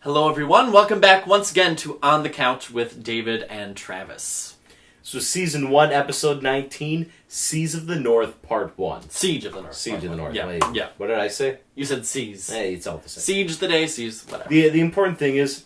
Hello everyone, welcome back once again to On the Couch with David and Travis. So Season 1, Episode 19, Seas of the North, Part 1. Siege of the North. Siege of the North. Yeah, Wait, yeah. What did I say? You said Seas. Hey, it's all the same. Siege the day, Seas, whatever. The important thing is,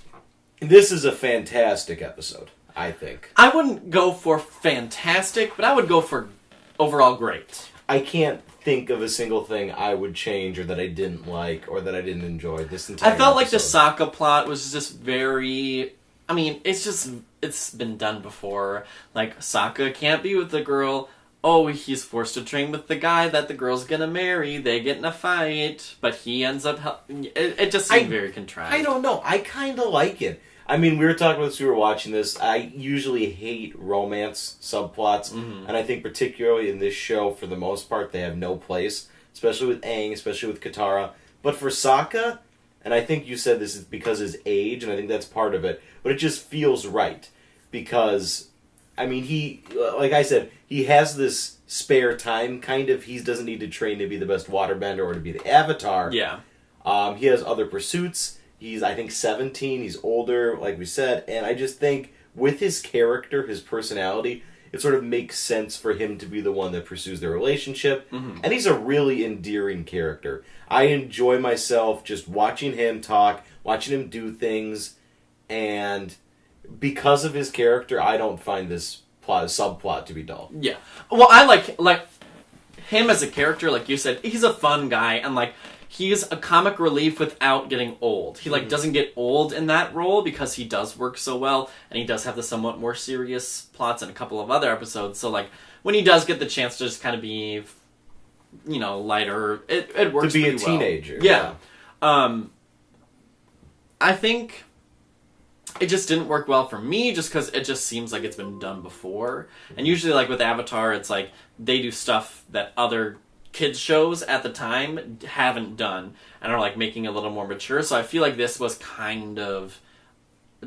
this is a fantastic episode, I think. I wouldn't go for fantastic, but I would go for overall great. I can't think of a single thing I would change or that I didn't like or that I didn't enjoy this entire I felt like the episode. Sokka plot was just very... I mean, it's been done before. Like, Sokka can't be with the girl. Oh, he's forced to train with the guy that the girl's gonna marry. They get in a fight, but he ends up... It just seemed very contrived. I don't know. I kind of like it. I mean, we were talking about this, we were watching this. I usually hate romance subplots, and I think particularly in this show, for the most part, they have no place, especially with Aang, especially with Katara. But for Sokka, and I think you said this is because of his age, and I think that's part of it, but it just feels right. Because, I mean, he, like I said, he has this spare time, kind of. He doesn't need to train to be the best waterbender or to be the Avatar. Yeah. He has other pursuits. He's, I think, 17. He's older, like we said. And I just think, with his character, his personality, it sort of makes sense for him to be the one that pursues their relationship. Mm-hmm. And he's a really endearing character. I enjoy myself just watching him talk, watching him do things. And because of his character, I don't find this subplot to be dull. Yeah. Well, I like him as a character, like you said, he's a fun guy, and, like, he's a comic relief without getting old. He, like, doesn't get old in that role because he does work so well, and he does have the somewhat more serious plots in a couple of other episodes. So, like, when he does get the chance to just kind of be, you know, lighter, it works to be a pretty well. teenager. Yeah. I think it just didn't work well for me just because it just seems like it's been done before. And usually, like, with Avatar, it's like they do stuff that other kids shows at the time haven't done and are, like, making it a little more mature. So I feel like this was kind of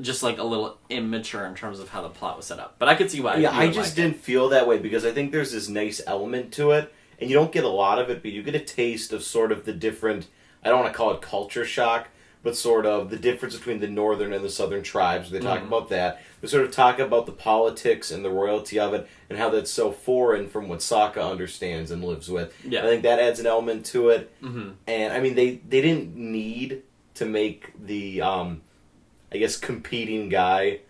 just, like, a little immature in terms of how the plot was set up. But I could see why. Yeah, I just didn't feel that way because I think there's this nice element to it, and you don't get a lot of it, but you get a taste of sort of the different, I don't want to call it culture shock, but sort of the difference between the northern and the southern tribes. They talk about that. They sort of talk about the politics and the royalty of it and how that's so foreign from what Sokka understands and lives with. Yeah. I think that adds an element to it. Mm-hmm. And, I mean, they didn't need to make the, I guess, competing guy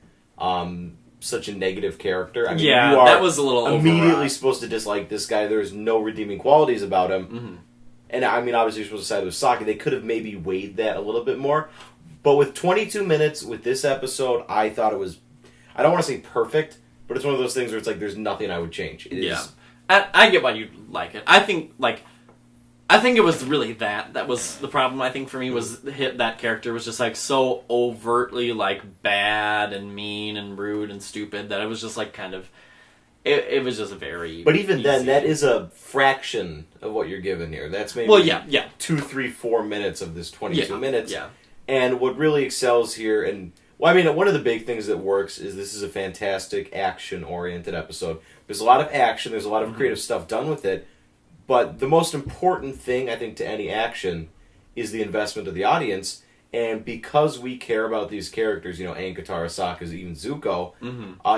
such a negative character. I mean, yeah, you are that was a little immediately overwrought. supposed to dislike this guy. There's no redeeming qualities about him. Mm-hmm. And, I mean, obviously you're supposed to side with Sokka. They could have maybe weighed that a little bit more. But with 22 minutes, with this episode, I thought it was, I don't want to say perfect, but it's one of those things where it's like there's nothing I would change. It is. I get why you like it. I think it was really that was the problem. I think for me was that character was just, like, so overtly, like, bad and mean and rude and stupid that it was just, like, kind of, it was just very But even easy. then, that is a fraction of what you're given here. That's maybe 2, 3, 4 minutes of this 22 minutes. Yeah. And what really excels here, and well, I mean, one of the big things that works is this is a fantastic action-oriented episode. There's a lot of action, there's a lot of creative stuff done with it, but the most important thing, I think, to any action is the investment of the audience. And because we care about these characters, you know, Aang, Katara, Sokka, even Zuko,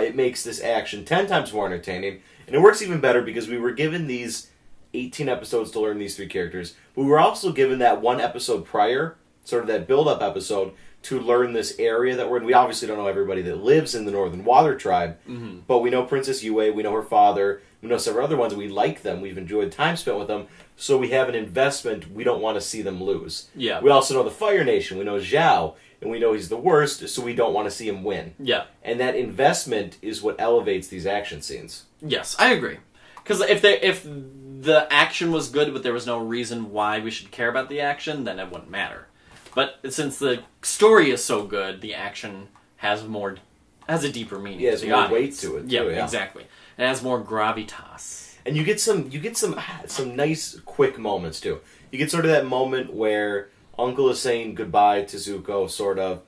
it makes this action 10 times more entertaining. And it works even better because we were given these 18 episodes to learn these three characters, but we were also given that one episode prior, sort of that build-up episode, to learn this area that we're in. We obviously don't know everybody that lives in the Northern Water Tribe, but we know Princess Yue, we know her father, we know several other ones, we like them, we've enjoyed time spent with them, so we have an investment we don't want to see them lose. Yeah. We also know the Fire Nation, we know Zhao, and we know he's the worst, so we don't want to see him win. Yeah. And that investment is what elevates these action scenes. Yes, I agree. Because if the action was good, but there was no reason why we should care about the action, then it wouldn't matter. But since the story is so good, the action has a deeper meaning. Yeah, to there's the more audience. weight to it, too, yeah. Exactly. It has more gravitas. And you get some nice quick moments too. You get sort of that moment where Uncle is saying goodbye to Zuko, sort of,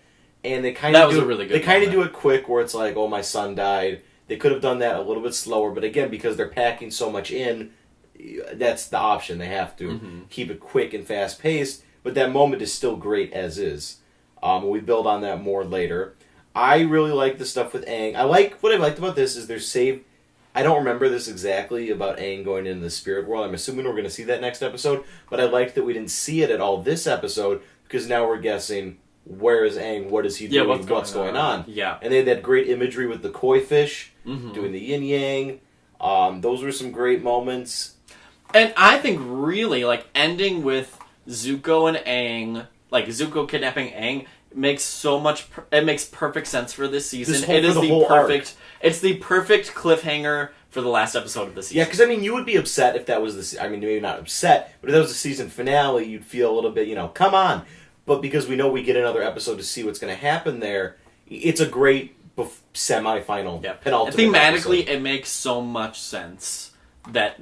and they kind of was a really good They kind of moment. do it quick, where it's like, "Oh, my son died." They could have done that a little bit slower, but again, because they're packing so much in, that's the option. They have to keep it quick and fast paced. But that moment is still great as is. We build on that more later. I really like the stuff with Aang. What I liked about this is there's save. I don't remember this exactly about Aang going into the spirit world. I'm assuming we're going to see that next episode, but I liked that we didn't see it at all this episode because now we're guessing where is Aang, what is he doing, what's going on. Yeah. And they had that great imagery with the koi fish doing the yin yang. Those were some great moments. And I think really, like, ending with Zuko and Aang, like Zuko kidnapping Aang, makes so much. It makes perfect sense for this season. It's the perfect cliffhanger for the last episode of the season. Yeah, because I mean, you would be upset if that was the. I mean, maybe not upset, but if that was the season finale, you'd feel a little bit, come on. But because we know we get another episode to see what's going to happen there, it's a great semi-final penultimate. And thematically, episode. It makes so much sense that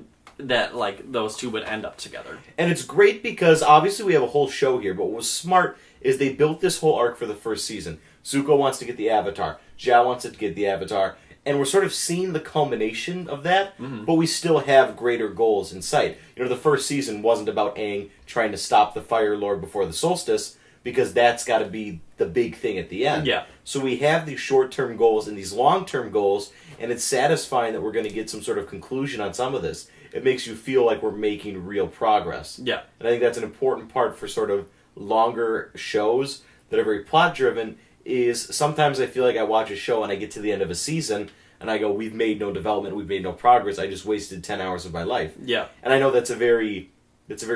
like those two would end up together. And it's great because obviously we have a whole show here, but what was smart is they built this whole arc for the first season. Zuko wants to get the Avatar. Zhao wants to get the Avatar. And we're sort of seeing the culmination of that, but we still have greater goals in sight. The first season wasn't about Aang trying to stop the Fire Lord before the solstice, because that's got to be the big thing at the end. Yeah. So we have these short-term goals and these long-term goals, and it's satisfying that we're going to get some sort of conclusion on some of this. It makes you feel like we're making real progress. Yeah. And I think that's an important part for sort of longer shows that are very plot-driven, is sometimes I feel like I watch a show and I get to the end of a season and I go, we've made no development, we've made no progress, I just wasted 10 hours of my life. Yeah. And I know that's a very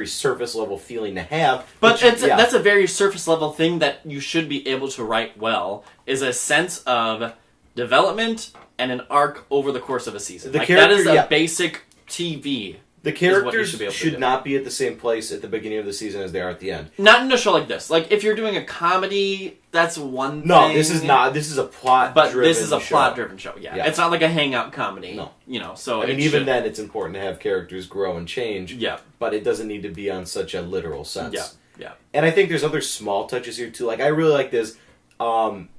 surface level feeling to have. But that's a very surface level thing that you should be able to write well, is a sense of development and an arc over the course of a season. That is a basic TV. The characters should not be at the same place at the beginning of the season as they are at the end. Not in a show like this. Like, if you're doing a comedy, that's one thing. No, this is not. This is a plot-driven show. But this is a plot-driven show, yeah. It's not like a hangout comedy. No. So I mean, even then, it's important to have characters grow and change. Yeah. But it doesn't need to be on such a literal sense. Yeah. And I think there's other small touches here, too. Like, I really like this. And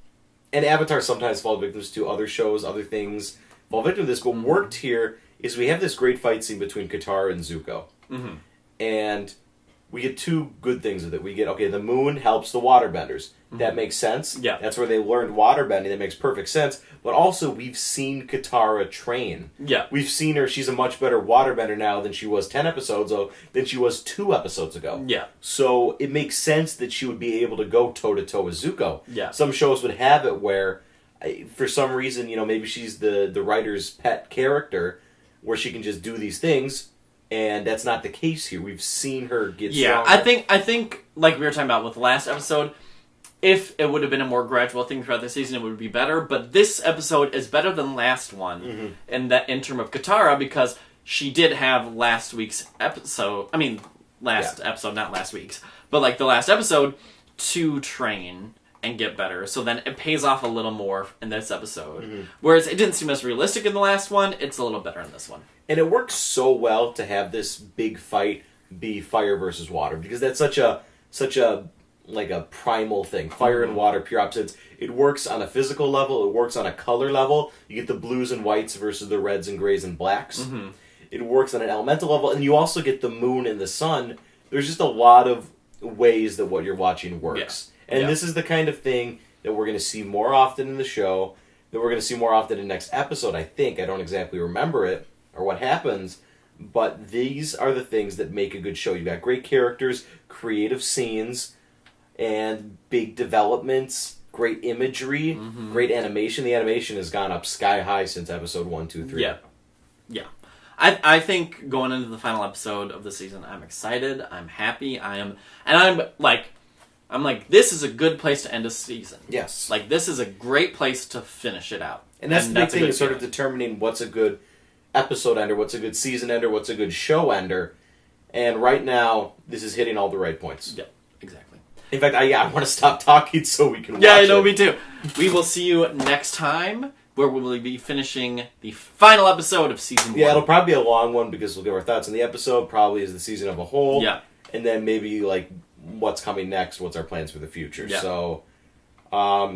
Avatar sometimes falls victims to other shows, other things fall victim to this. But worked here is we have this great fight scene between Katara and Zuko. Mm-hmm. And we get two good things with it. We get, the moon helps the waterbenders. Mm-hmm. That makes sense. Yeah. That's where they learned waterbending. That makes perfect sense. But also, we've seen Katara train. Yeah. We've seen her. She's a much better waterbender now than she was 10 episodes ago, than she was 2 episodes ago. Yeah. So it makes sense that she would be able to go toe-to-toe with Zuko. Yeah. Some shows would have it where, for some reason, maybe she's the writer's pet character, where she can just do these things, and that's not the case here. We've seen her get stronger. I think, like we were talking about with the last episode, if it would have been a more gradual thing throughout the season, it would be better, but this episode is better than last one in that interim of Katara, because she did have last week's episode, episode, not last week's, but like the last episode, to train and get better, so then it pays off a little more in this episode. Whereas it didn't seem as realistic in the last one, it's a little better in this one. And it works so well to have this big fight be fire versus water, because that's such a like a primal thing. Fire and water, pure opposites. It works on a physical level, it works on a color level. You get the blues and whites versus the reds and grays and blacks. It works on an elemental level, and you also get the moon and the sun. There's just a lot of ways that what you're watching works. And this is the kind of thing that we're going to see more often in the show, that we're going to see more often in next episode, I think. I don't exactly remember it, or what happens, but these are the things that make a good show. You've got great characters, creative scenes, and big developments, great imagery, great animation. The animation has gone up sky high since episode 1, 2, 3. Yeah. I think going into the final episode of the season, I'm excited, I'm happy, I'm like, this is a good place to end a season. Yes. Like, this is a great place to finish it out. And that's the big thing, is sort of determining what's a good episode ender, what's a good season ender, what's a good show ender. And right now, this is hitting all the right points. Yeah, exactly. In fact, I want to stop talking so we can watch I know, me too. We will see you next time, where we will be finishing the final episode of Season 1. Yeah, it'll probably be a long one, because we'll give our thoughts on the episode, probably as the season of a whole. Yeah. And then maybe, like, what's coming next, what's our plans for the future. Yeah. So, I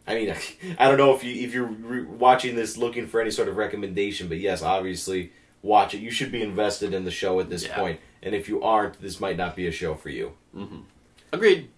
mean, I don't know if you're watching this looking for any sort of recommendation, but yes, obviously, watch it. You should be invested in the show at this point. And if you aren't, this might not be a show for you. Agreed.